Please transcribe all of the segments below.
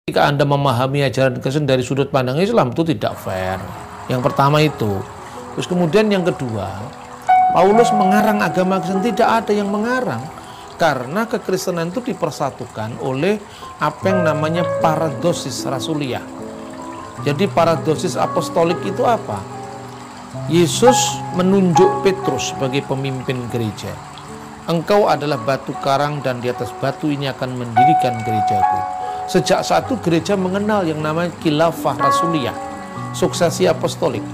Jika Anda memahami ajaran Kristen dari sudut pandang Islam, itu tidak fair. Yang pertama itu. Terus kemudian yang kedua, Paulus mengarang agama Kristen. Tidak ada yang mengarang, karena kekristenan itu dipersatukan oleh apa yang namanya paradosis rasuliah. Jadi paradosis apostolik itu apa? Yesus menunjuk Petrus sebagai pemimpin gereja. Engkau adalah batu karang dan di atas batu ini akan mendirikan gerejaku. Sejak saat itu gereja mengenal yang namanya khilafah rasuliyah, suksesi apostolik.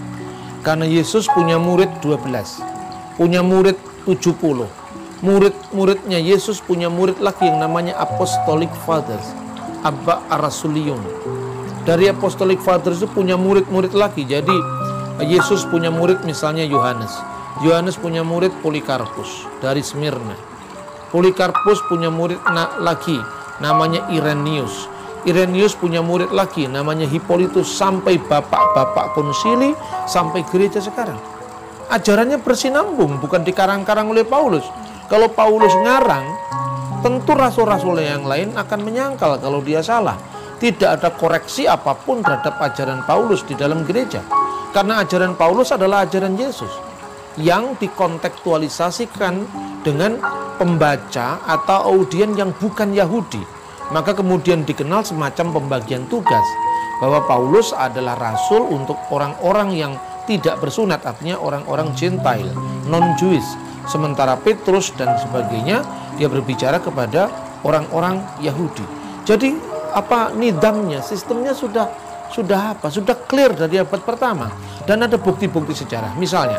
Karena Yesus punya murid 12, punya murid 70. Murid-muridnya Yesus punya murid lagi yang namanya apostolic fathers, abba arasulion. Dari apostolic fathers itu punya murid-murid lagi. Jadi Yesus punya murid misalnya Yohanes. Yohanes punya murid Polikarpus dari Smyrna. Polikarpus punya murid lagi namanya Irenaeus. Irenaeus punya murid lagi namanya Hippolytus, sampai bapak-bapak konsili, sampai gereja sekarang. Ajarannya bersinambung, bukan dikarang-karang oleh Paulus. Kalau Paulus ngarang, tentu rasul-rasul yang lain akan menyangkal kalau dia salah. Tidak ada koreksi apapun terhadap ajaran Paulus di dalam gereja. Karena ajaran Paulus adalah ajaran Yesus yang dikontekstualisasikan dengan pembaca atau audien yang bukan Yahudi. Maka kemudian dikenal semacam pembagian tugas bahwa Paulus adalah rasul untuk orang-orang yang tidak bersunat, artinya orang-orang Gentile, non-Jewish. Sementara Petrus dan sebagainya dia berbicara kepada orang-orang Yahudi. Jadi apa nidamnya, sistemnya sudah clear dari abad pertama, dan ada bukti-bukti sejarah. Misalnya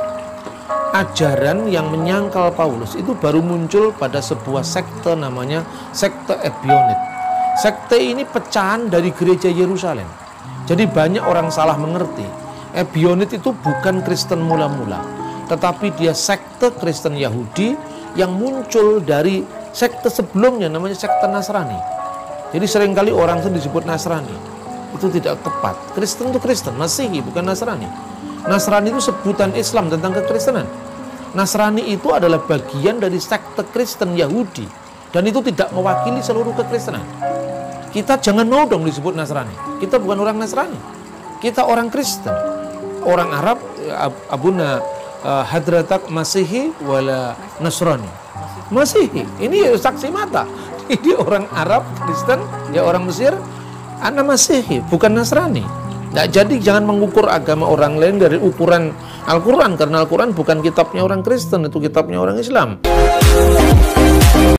ajaran yang menyangkal Paulus itu baru muncul pada sebuah sekte namanya sekte Ebionit. Sekte ini pecahan dari gereja Yerusalem. Jadi banyak orang salah mengerti. Ebionit itu bukan Kristen mula-mula, tetapi dia sekte Kristen Yahudi yang muncul dari sekte sebelumnya namanya sekte Nasrani. Jadi seringkali orang itu disebut Nasrani. Itu tidak tepat. Kristen itu Kristen, Masihi bukan Nasrani. Nasrani itu sebutan Islam tentang kekristenan. Nasrani itu adalah bagian dari sekte Kristen Yahudi, dan itu tidak mewakili seluruh kekristenan. Kita jangan mau dong disebut Nasrani. Kita bukan orang Nasrani. Kita orang Kristen. Orang Arab, Abuna Hadratak Masihi wala Nasrani. Masihi, ini saksi mata. Ini orang Arab, Kristen, ya orang Mesir, anak Masihi, bukan Nasrani. Nah, jadi jangan mengukur agama orang lain dari ukuran Al-Quran, karena Al-Quran bukan kitabnya orang Kristen, itu kitabnya orang Islam.